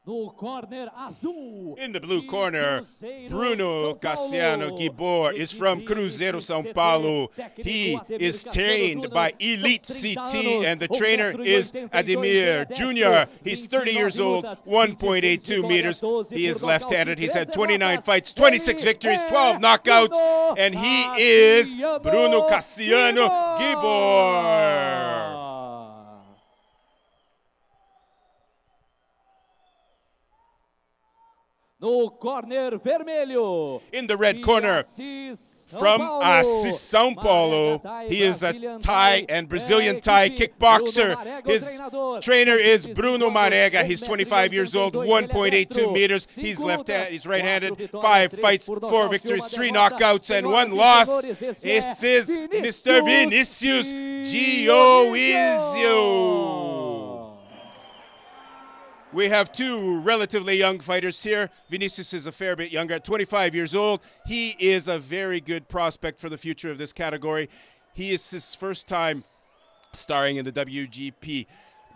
In the blue corner, Bruno Cassiano Gibor is from Cruzeiro, São Paulo. He is trained by Elite CT, and the trainer is Ademir Jr. He's 30 years old, 1.82 meters. He is left-handed. He's had 29 fights, 26 victories, 12 knockouts, and he is Bruno Cassiano Gibor. No corner vermelho. In the red corner, from Assis, São Paulo, he is a Thai and Brazilian Thai kickboxer. His trainer is Bruno Marega. He's 25 years old, 1.82 meters. He's right-handed, 5 fights, 4 victories, 3 knockouts, and 1 loss. This is Mr. Vinicius Dionizio. We have 2 relatively young fighters here. Vinicius is a fair bit younger, at 25 years old. He is a very good prospect for the future of this category. He is his first time starring in the WGP.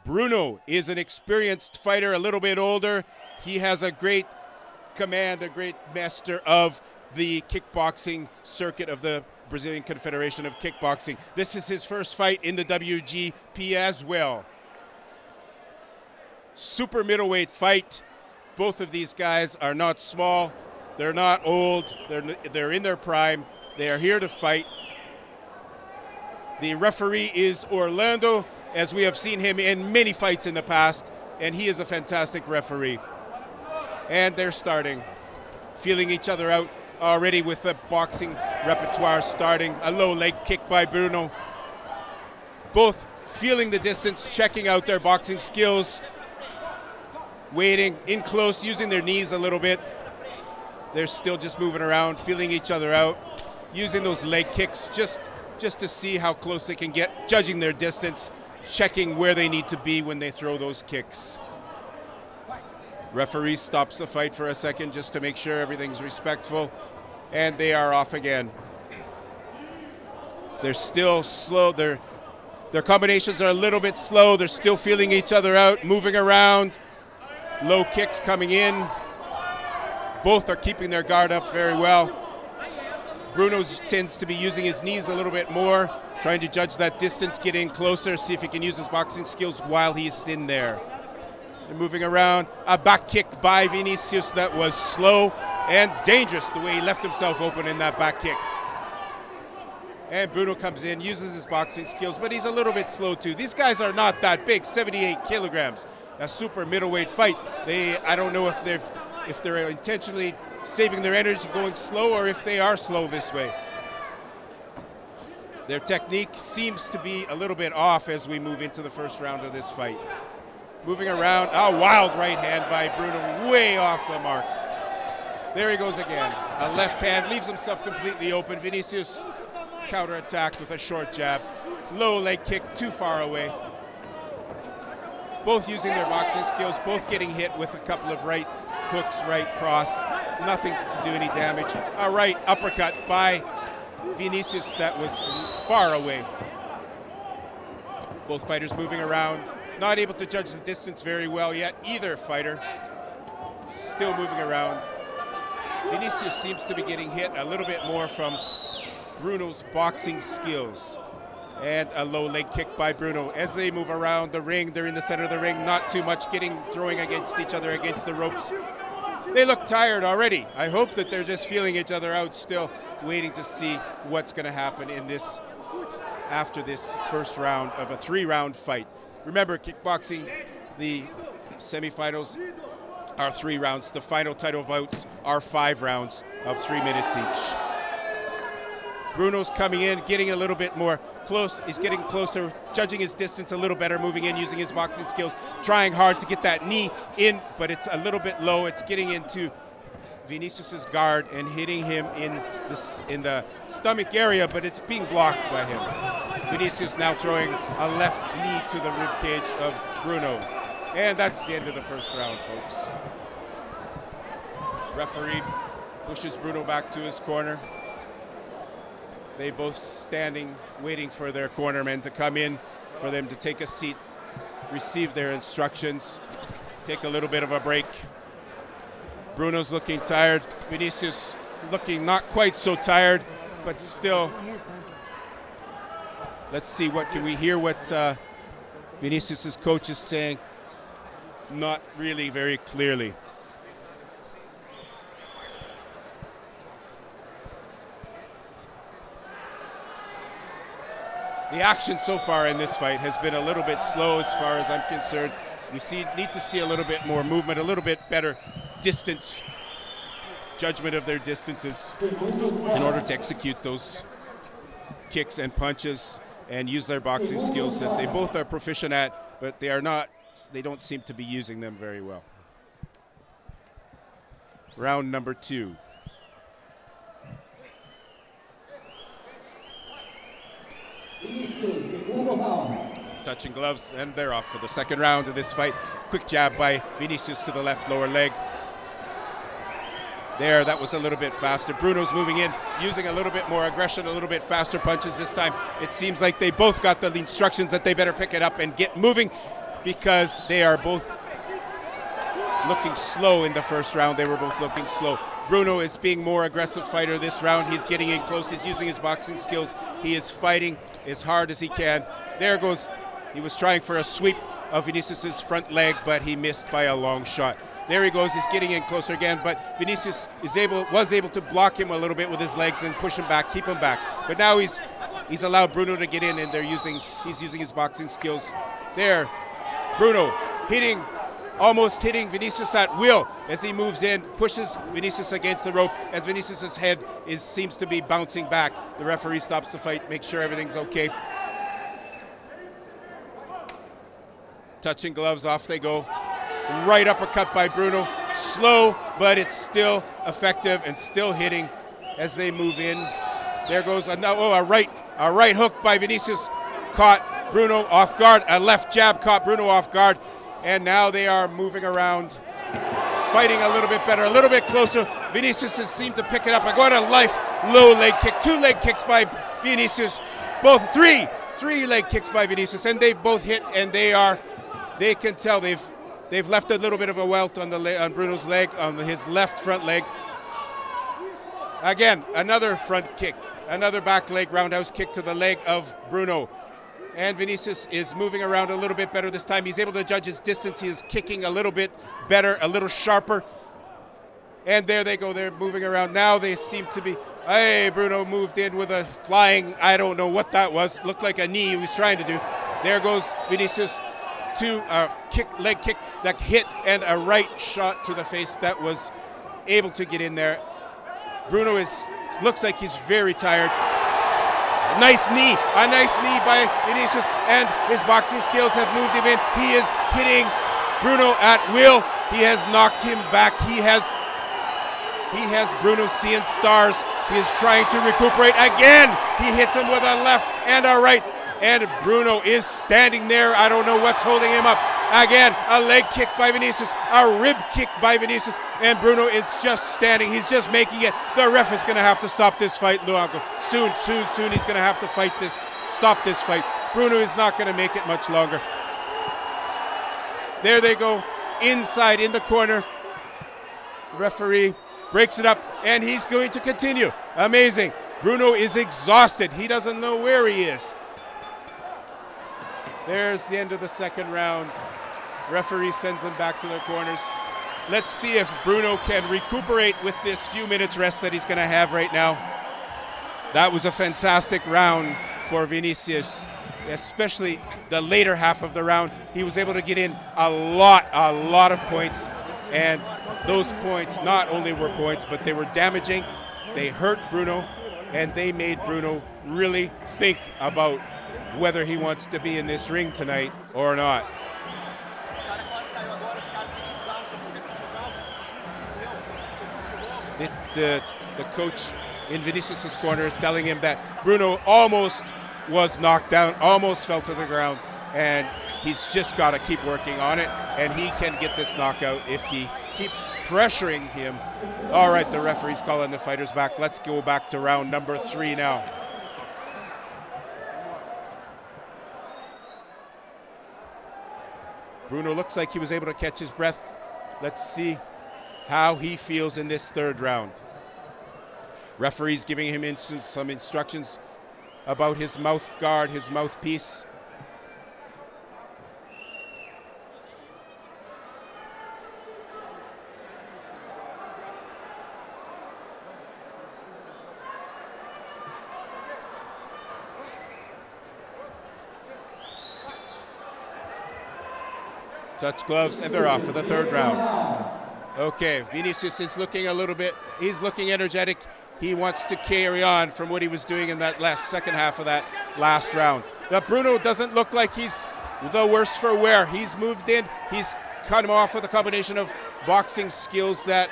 Bruno is an experienced fighter, a little bit older. He has a great command, a great master of the kickboxing circuit of the Brazilian Confederation of Kickboxing. This is his first fight in the WGP as well. Super middleweight fight. Both of these guys are not small. They're not old. They're in their prime. They are here to fight. The referee is Orlando, as we have seen him in many fights in the past, and he is a fantastic referee. And they're starting, feeling each other out already with the boxing repertoire starting. A low leg kick by Bruno. Both feeling the distance, checking out their boxing skills. Waiting in close, using their knees a little bit. They're still just moving around, feeling each other out, using those leg kicks just to see how close they can get, judging their distance, checking where they need to be when they throw those kicks. Referee stops the fight for a second just to make sure everything's respectful, and they are off again. They're still slow. Their combinations are a little bit slow. They're still feeling each other out, moving around. Low kicks coming in. Both are keeping their guard up very well. Bruno tends to be using his knees a little bit more, trying to judge that distance, get in closer, see if he can use his boxing skills while he's in there. They're moving around. A back kick by Vinicius that was slow and dangerous, the way he left himself open in that back kick. And Bruno comes in, uses his boxing skills, but he's a little bit slow too. These guys are not that big, 78 kilograms. A super middleweight fight. I don't know if they're intentionally saving their energy going slow or if they are slow this way. Their technique seems to be a little bit off as we move into the first round of this fight. Moving around, a wild right hand by Bruno, way off the mark. There he goes again. A left hand, leaves himself completely open. Vinicius counterattacked with a short jab. Low leg kick, too far away. Both using their boxing skills, both getting hit with a couple of right hooks, right cross. Nothing to do any damage. A right uppercut by Vinicius that was far away. Both fighters moving around. Not able to judge the distance very well yet, either fighter. Still moving around. Vinicius seems to be getting hit a little bit more from Bruno's boxing skills. And a low leg kick by Bruno. As they move around the ring, they're in the center of the ring, not too much throwing against each other against the ropes. They look tired already. I hope that they're just feeling each other out still, waiting to see what's going to happen in this, after this first round of a 3-round fight. Remember, kickboxing, the semifinals are 3 rounds. The final title bouts are 5 rounds of 3 minutes each. Bruno's coming in, getting a little bit more close. He's getting closer, judging his distance a little better, moving in, using his boxing skills, trying hard to get that knee in, but it's a little bit low. It's getting into Vinicius's guard and hitting him in the stomach area, but it's being blocked by him. Vinicius now throwing a left knee to the ribcage of Bruno. And that's the end of the first round, folks. Referee pushes Bruno back to his corner. They both standing, waiting for their cornermen to come in, for them to take a seat, receive their instructions. take a little bit of a break. Bruno's looking tired. Vinicius looking not quite so tired, but still. Let's see, what can we hear what Vinicius's coach is saying? Not really very clearly. The action so far in this fight has been a little bit slow as far as I'm concerned. We need to see a little bit more movement, a little bit better distance, judgment of their distances in order to execute those kicks and punches and use their boxing skills that they both are proficient at, but they don't seem to be using them very well. Round number 2. Touching gloves, and they're off for the second round of this fight. Quick jab by Vinicius to the left lower leg. There, that was a little bit faster. Bruno's moving in, using a little bit more aggression, a little bit faster punches this time. It seems like they both got the instructions that they better pick it up and get moving, because they are both looking slow in the first round. They were both looking slow. Bruno is being more aggressive fighter this round. He's getting in close. He's using his boxing skills. He is fighting as hard as he can. There goes. He was trying for a sweep of Vinicius's front leg, but he missed by a long shot. There he goes. He's getting in closer again, but Vinicius was able to block him a little bit with his legs and push him back, keep him back. But now he's allowed Bruno to get in, and he's using his boxing skills. There, Bruno almost hitting Vinicius at will as he moves in, pushes Vinicius against the rope as Vinicius's head seems to be bouncing back. The referee stops the fight, makes sure everything's okay. Touching gloves, off they go. Right uppercut by Bruno. Slow, but it's still effective and still hitting as they move in. There goes a right hook by Vinicius. Caught Bruno off guard. A left jab caught Bruno off guard. And now they are moving around, fighting a little bit better, a little bit closer. Vinicius has seemed to pick it up. I got a low leg kick, 2 leg kicks by Vinicius, both three leg kicks by Vinicius, and they've both hit, and they can tell they've left a little bit of a welt on Bruno's leg, on his left front leg. Again, another front kick, another back leg roundhouse kick to the leg of Bruno. And Vinicius is moving around a little bit better this time. He's able to judge his distance. He is kicking a little bit better, a little sharper. And there they go. They're moving around. Now they seem to be... Hey, Bruno moved in with a flying... I don't know what that was. Looked like a knee he was trying to do. There goes Vinicius to a leg kick that hit, and a right shot to the face that was able to get in there. Bruno looks like he's very tired. A nice knee by Vinicius, and his boxing skills have moved him in. He is hitting Bruno at will. He has knocked him back. He has Bruno seeing stars. He is trying to recuperate again. He hits him with a left and a right, and Bruno is standing there. I don't know what's holding him up. Again, a leg kick by Vinicius, a rib kick by Vinicius, and Bruno is just standing. He's just making it. The ref is going to have to stop this fight, Luango. Soon he's going to have to stop this fight. Bruno is not going to make it much longer. There they go, inside in the corner. The referee breaks it up, and he's going to continue. Amazing. Bruno is exhausted. He doesn't know where he is. There's the end of the second round. Referee sends them back to their corners. Let's see if Bruno can recuperate with this few minutes rest that he's going to have right now. That was a fantastic round for Vinicius, especially the later half of the round. He was able to get in a lot of points, and those points not only were points, but they were damaging. They hurt Bruno, and they made Bruno really think about whether he wants to be in this ring tonight or not. The coach in Vinicius's corner is telling him that Bruno almost was knocked down, almost fell to the ground, and he's just got to keep working on it, and he can get this knockout if he keeps pressuring him. All right, the referee's calling the fighters back. Let's go back to round number 3 now. Bruno looks like he was able to catch his breath. Let's see how he feels in this third round. Referee's giving him some instructions about his mouth guard, his mouthpiece. Touch gloves, and they're off for the third round. Okay, Vinicius is looking a little bit, he's looking energetic. He wants to carry on from what he was doing in that second half of that last round. But Bruno doesn't look like he's the worse for wear. He's moved in, he's cut him off with a combination of boxing skills that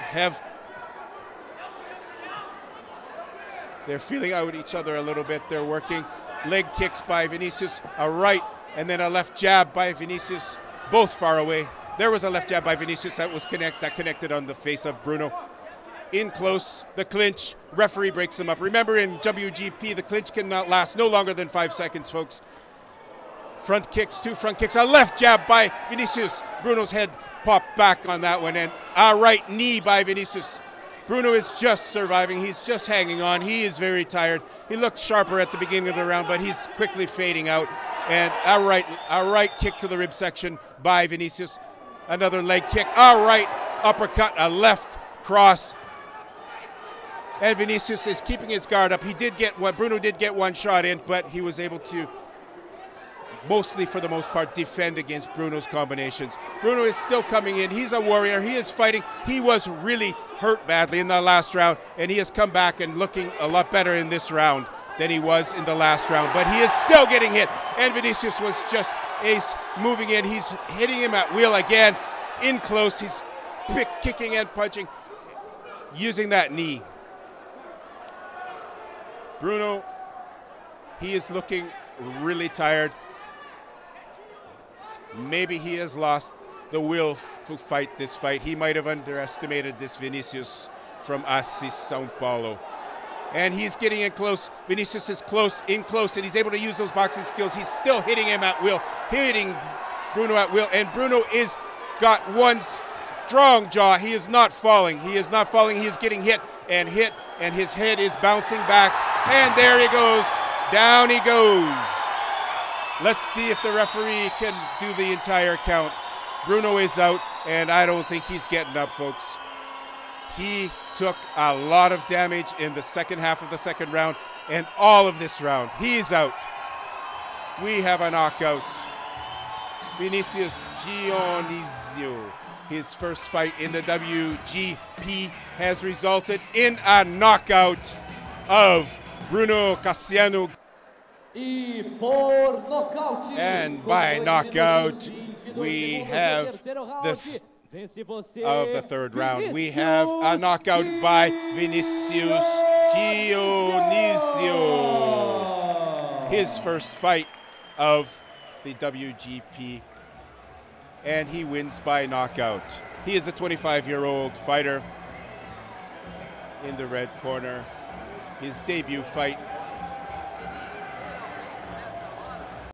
they're feeling out each other a little bit. They're working leg kicks by Vinicius, a right and then a left jab by Vinicius, both far away. There was a left jab by Vinicius that connected on the face of Bruno. In close, the clinch, referee breaks them up. Remember, in WGP, the clinch cannot last no longer than 5 seconds, folks. Front kicks, 2 front kicks, a left jab by Vinicius. Bruno's head popped back on that one, and a right knee by Vinicius. Bruno is just surviving. He's just hanging on. He is very tired. He looked sharper at the beginning of the round, but he's quickly fading out. And a right kick to the rib section by Vinicius. Another leg kick, a right uppercut, a left cross. And Vinicius is keeping his guard up. Bruno did get one shot in, but he was able to, mostly for the most part, defend against Bruno's combinations. Bruno is still coming in. He's a warrior. He is fighting. He was really hurt badly in the last round, and he has come back and looking a lot better in this round than he was in the last round. But he is still getting hit, and Vinicius was just moving in. He's hitting him at will again, in close. He's kicking and punching, using that knee. Bruno, he is looking really tired. Maybe he has lost the will to fight this fight. He might have underestimated this Vinicius from Assis, Sao Paulo. And he's getting in close. Vinicius is in close, and he's able to use those boxing skills. He's still hitting him at will, hitting Bruno at will. And Bruno is got one strong jaw. He is not falling. He is not falling. He is getting hit, and his head is bouncing back. And there he goes. Down he goes. Let's see if the referee can do the entire count. Bruno is out, and I don't think he's getting up, folks. He took a lot of damage in the second half of the second round, and all of this round. He's out. We have a knockout. Vinicius Dionizio, his first fight in the WGP, has resulted in a knockout of Bruno Cassiano. And by knockout, we have of the third round, we have a knockout by Vinicius Dionizio. His first fight of the WGP, and he wins by knockout. He is a 25-year-old fighter in the red corner. His debut fight